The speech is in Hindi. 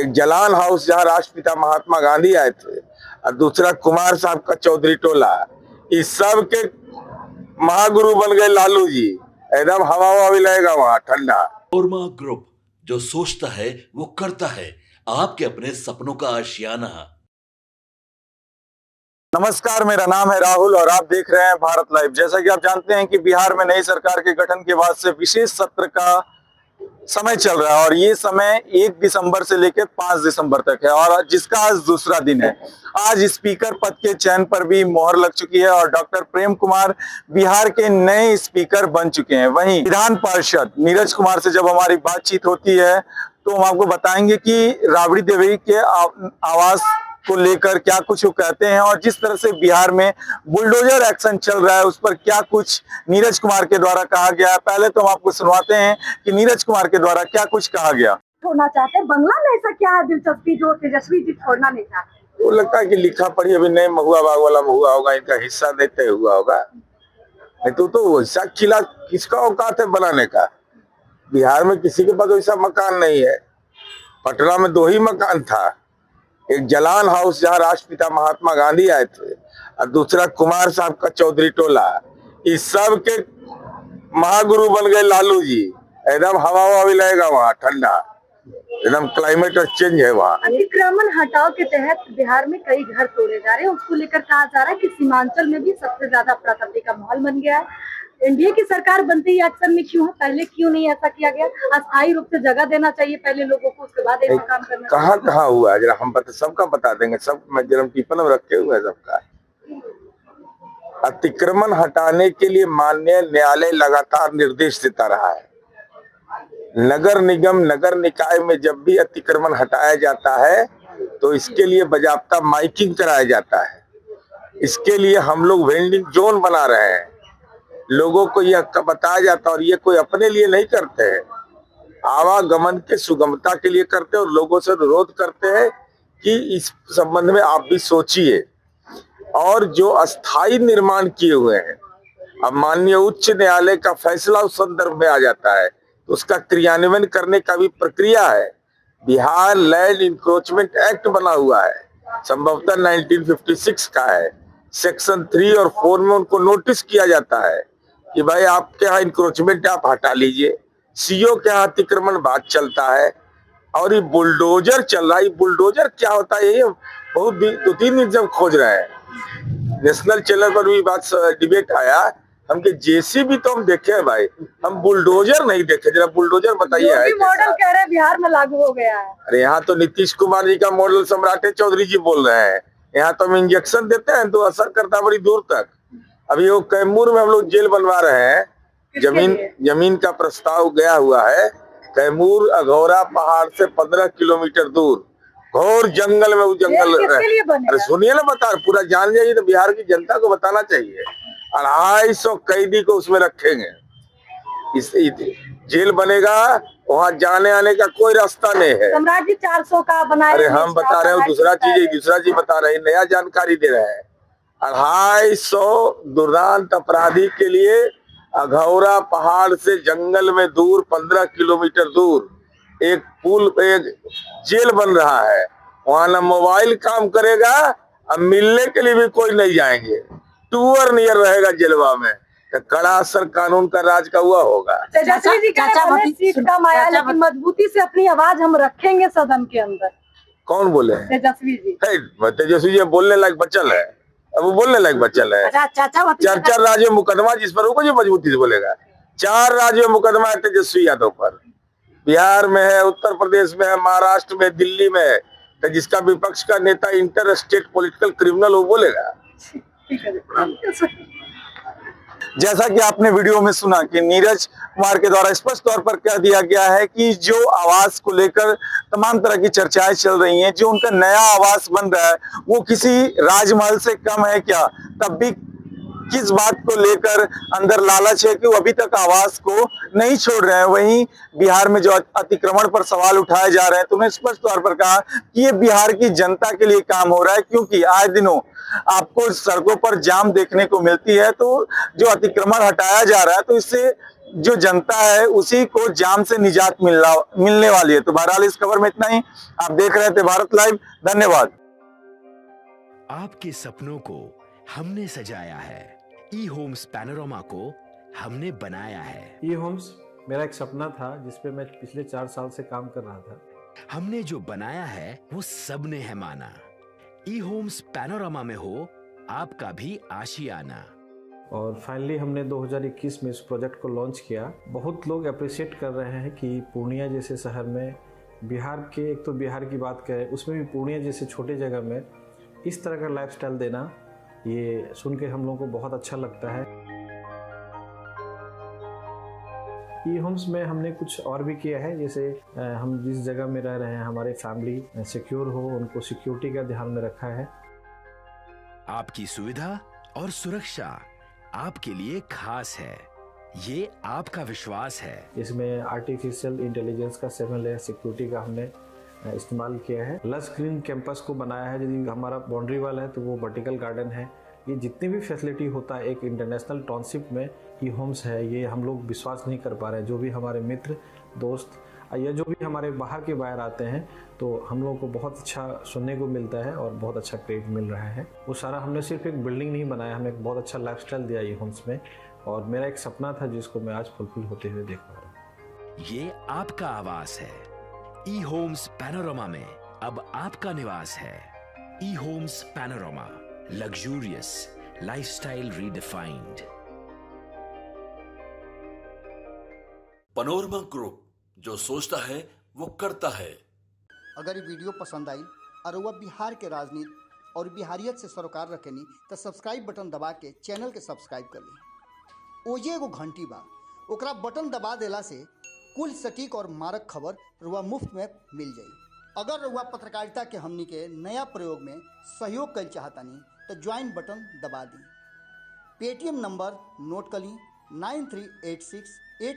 एक जलान हाउस जहां राष्ट्रपिता महात्मा गांधी आए थे और दूसरा कुमार साहब का चौधरी टोला, इस सब के महागुरु बन गए लालू जी। एकदम हवा भी लगेगा वहां ठंडा। ओरमा ग्रुप, जो सोचता है वो करता है। आपके अपने सपनों का आशियाना। नमस्कार, मेरा नाम है राहुल और आप देख रहे हैं भारत लाइव। जैसा कि आप जानते हैं कि बिहार में नई सरकार के गठन के बाद से विशेष सत्र का समय चल रहा है और ये समय 1 दिसंबर से लेकर 5 दिसंबर तक है और जिसका आज दूसरा दिन है। आज स्पीकर पद के चयन पर भी मोहर लग चुकी है और डॉक्टर प्रेम कुमार बिहार के नए स्पीकर बन चुके हैं। वहीं विधान पार्षद नीरज कुमार से जब हमारी बातचीत होती है तो हम आपको बताएंगे कि राबड़ी देवी के आवास को लेकर क्या कुछ वो कहते हैं और जिस तरह से बिहार में बुलडोजर एक्शन चल रहा है उस पर क्या कुछ नीरज कुमार के द्वारा कहा गया है। पहले तो हम आपको सुनवाते हैं कि नीरज कुमार के द्वारा क्या कुछ कहा गया। छोड़ना चाहते हैं बंगला में, ऐसा क्या है दिलचस्पी जो तेजस्वी जी छोड़ना नहीं चाहते? वो लगता है कि लिखा पढ़ी अभी नहीं, महुआ बाग वाला महुआ होगा, इनका हिस्सा देते हुआ होगा। नहीं तो हिस्सा खिला किसका औकात है बनाने का? बिहार में किसी के पास वैसा मकान नहीं है। पटना में 2 ही मकान था, एक जलान हाउस जहां राष्ट्रपिता महात्मा गांधी आए थे और दूसरा कुमार साहब का चौधरी टोला, इस सब के महागुरु बन गए लालू जी। एकदम हवा भी लगेगा वहां ठंडा, एकदम क्लाइमेट चेंज है वहाँ। अतिक्रमण हटाओ के तहत बिहार में कई घर तोड़े जा रहे हैं, उसको लेकर कहा जा रहा है कि सीमांचल में भी सबसे ज्यादा अफरा-तफरी का माहौल बन गया है। एनडीए की सरकार बनते ही एक्शन में क्यों है? पहले क्यों नहीं ऐसा किया गया? अस्थायी रूप से जगह देना चाहिए पहले लोगों को, उसके बाद ऐसा काम करना। कहाँ हुआ है जरा हम सबका बता देंगे। सब जन्म टिप्पण में रखे हुए है सबका। अतिक्रमण हटाने के लिए माननीय न्यायालय लगातार निर्देश देता रहा है। नगर निगम नगर निकाय में जब भी अतिक्रमण हटाया जाता है तो इसके लिए बाजाप्ता माइकिंग कराया जाता है। इसके लिए हम लोग वेंडिंग जोन बना रहे हैं, लोगों को यह बताया जाता है और ये कोई अपने लिए नहीं करते हैं, आवागमन के सुगमता के लिए करते हैं और लोगों से अनुरोध करते हैं कि इस संबंध में आप भी सोचिए। और जो अस्थायी निर्माण किए हुए हैं, अब माननीय उच्च न्यायालय का फैसला उस संदर्भ में आ जाता है तो उसका क्रियान्वयन करने का भी प्रक्रिया है। बिहार लैंड इंक्रोचमेंट एक्ट बना हुआ है, संभवतः 1956 का है। सेक्शन 3 और 4 में उनको नोटिस किया जाता है कि भाई आपके यहाँ इंक्रोचमेंट आप हटा लीजिए। सीओ के यहाँ अतिक्रमण बात चलता है और ये बुलडोजर चल रहा है। बुलडोजर क्या होता है ये बहुत 2-3 दिन से हम खोज रहे हैं। नेशनल चैनल पर भी बात डिबेट आया, हम के जेसीबी तो हम देखे हैं भाई, हम बुलडोजर नहीं देखे। जरा बुलडोजर बताइए। मॉडल कह रहे हैं बिहार में लागू हो गया है। अरे यहाँ तो नीतीश कुमार जी का मॉडल सम्राट चौधरी जी बोल रहे हैं। यहाँ तो हम इंजेक्शन देते हैं तो असर करता है बड़ी दूर तक। अभी वो कैमूर में हम लोग जेल बनवा रहे हैं, जमीन का प्रस्ताव गया हुआ है। कैमूर अघौरा पहाड़ से 15 किलोमीटर दूर घोर जंगल में, वो जंगल। अरे सुनिए ना, बता पूरा जान जाइए तो बिहार की जनता को बताना चाहिए। 250 कैदी को उसमें रखेंगे। इस जेल बनेगा, वहाँ जाने आने का कोई रास्ता नहीं है। सम्राट जी 400 का बनाया। अरे हम बता रहे हो दूसरा चीज बता रहे हैं, नया जानकारी दे रहे हैं। 250 दुर्दांत अपराधी के लिए अघौरा पहाड़ से जंगल में दूर 15 किलोमीटर दूर एक जेल बन रहा है। वहां ना मोबाइल काम करेगा और मिलने के लिए भी कोई नहीं जाएंगे। टूअर नियर रहेगा जेलवा में। तो कड़ा असर कानून का राज का हुआ होगा। तेजस्वी जी सीट कम आया लेकिन मजबूती से अपनी आवाज हम रखेंगे सदन के अंदर। कौन बोले? तेजस्वी जी। तेजस्वी जी बोलने लायक बचल है, अब वो बोलने लायक बचल है। 4 राज्यों में मुकदमा जिस पर वो मजबूती से बोलेगा। 4 राज्यों में मुकदमा है तेजस्वी यादव पर। बिहार में है, उत्तर प्रदेश में है, महाराष्ट्र में, दिल्ली में है। तो जिसका विपक्ष का नेता इंटर स्टेट पॉलिटिकल क्रिमिनल वो बोलेगा। जैसा कि आपने वीडियो में सुना कि नीरज कुमार के द्वारा स्पष्ट तौर पर कह दिया गया है कि जो आवास को लेकर तमाम तरह की चर्चाएं चल रही हैं, जो उनका नया आवास बन रहा है वो किसी राजमहल से कम है क्या? तब भी किस बात को लेकर अंदर लालच है कि वो अभी तक आवाज को नहीं छोड़ रहे हैं। वहीं बिहार में जो अतिक्रमण पर सवाल उठाए जा रहे हैं, तो उन्होंने स्पष्ट तौर पर कहा कि ये बिहार की जनता के लिए काम हो रहा है, क्योंकि आए दिनों आपको सड़कों पर जाम देखने को मिलती है। तो जो अतिक्रमण हटाया जा रहा है, तो इससे जो जनता है उसी को जाम से निजात मिलने वाली है। तो बहरहाल इस खबर में इतना ही। आप देख रहे थे भारत लाइव। धन्यवाद। आपके सपनों को हमने सजाया है, ई होम्स पैनोरमा को हमने बनाया है। ई होम्स मेरा एक सपना था जिसपे मैं पिछले 4 साल से काम कर रहा था। हमने जो बनाया है वो सबने है माना। ई होम्स पैनोरमा में हो आपका भी आशियाना। और फाइनली हमने 2021 में इस प्रोजेक्ट को लॉन्च किया। बहुत लोग अप्रिशिएट कर रहे हैं कि पूर्णिया जैसे शहर में, बिहार के, एक तो बिहार की बात करें उसमें भी पूर्णिया जैसे छोटे जगह में इस तरह का लाइफस्टाइल देना, ये सुन के हम लोगों को बहुत अच्छा लगता है। ई होम्स में हमने कुछ और भी किया है, जैसे हम जिस जगह में रह रहे हैं हमारे फैमिली सिक्योर हो, उनको सिक्योरिटी का ध्यान में रखा है। आपकी सुविधा और सुरक्षा आपके लिए खास है, ये आपका विश्वास है। इसमें आर्टिफिशियल इंटेलिजेंस का 7 लेयर सिक्योरिटी का हमने इस्तेमाल किया है। लस ग्रीन कैंपस को बनाया है। यदि हमारा बाउंड्री वाल है तो वो वर्टिकल गार्डन है। ये जितनी भी फैसिलिटी होता है एक इंटरनेशनल टाउनशिप में ई होम्स है, ये हम लोग विश्वास नहीं कर पा रहे हैं। जो भी हमारे मित्र दोस्त या जो भी हमारे बाहर के बाहर आते हैं, तो हम लोगों को बहुत अच्छा सुनने को मिलता है और बहुत अच्छा क्रेडिट मिल रहा है। वो सारा हमने सिर्फ एक बिल्डिंग नहीं बनाया, हमने एक बहुत अच्छा लाइफस्टाइल दिया ई होम्स में। और मेरा एक सपना था जिसको मैं आज फुलफिल होते हुए देख पा रहा हूँ। ये आपका आवास है। ई होम्स पैनोरमा में अब आपका निवास है। E Homes Panorama, luxurious lifestyle redefined. Panorama group, जो सोचता है वो करता है। अगर ये वीडियो पसंद आई और वह बिहार के राजनीति और बिहारियत से सरोकार रखेनी तो सब्सक्राइब बटन दबा के चैनल के सब्सक्राइब कर ली। ओजे एगो घंटी बा, ओकरा बटन दबा देला से कुल सटीक और मारक खबर रुआ मुफ्त में मिल जाई। अगर रुआ पत्रकारिता के हमनी के नया प्रयोग में सहयोग कर चाहतानी तो ज्वाइन बटन दबा दी। पेटीएम नंबर नोट कर ली 9386